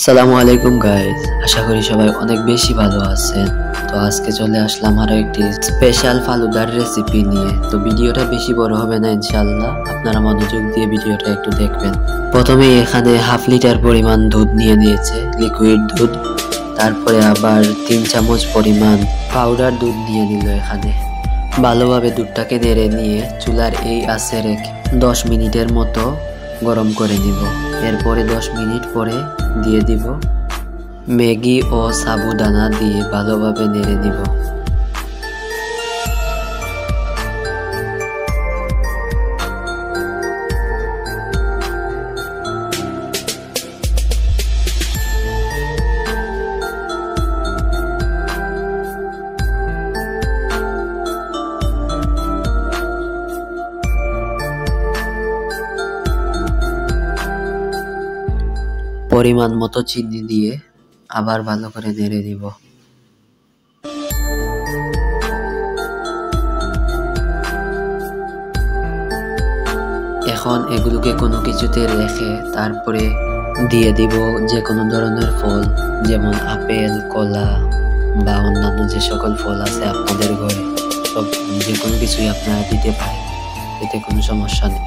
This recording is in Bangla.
সালামু আলাইকুম গাইস, আশা করি সবাই অনেক বেশি ভালো আছেন। তো আজকে চলে আসলাম আরো একটি স্পেশাল ফালুদার রেসিপি নিয়ে। তো ভিডিওটা বেশি বড় হবে না ইনশাআল্লাহ, আপনারা মনোযোগ দিয়ে ভিডিওটা একটু দেখবেন। প্রথমে এখানে হাফ লিটার পরিমাণ দুধ নিয়ে নিয়েছে, লিকুইড দুধ। তারপরে আবার 3 চামচ পরিমাণ পাউডার দুধ নিয়ে নিল। এখানে ভালোভাবে দুধটাকে নেড়ে নিয়ে চুলার এই আঁচে রেখে 10 মিনিটের মতো গরম করে নিব। এরপরে 10 মিনিট পরে দিয়ে দিব ম্যাগি ও সাবুদানা দিয়ে ভালোভাবে নেড়ে নিব। পরিমাণ মতো চিনি দিয়ে আবার ভালো করে নেড়ে দিব। এখন এগুলোকে কোনো কিছুতে রেখে তারপরে দিয়ে দিব যে কোনো ধরনের ফল, যেমন আপেল, কলা বা অন্যান্য যে সকল ফল আছে আপনাদের ঘরে, সব যে কোনো কিছুই আপনারা দিতে পারেন, এতে কোনো সমস্যা নেই।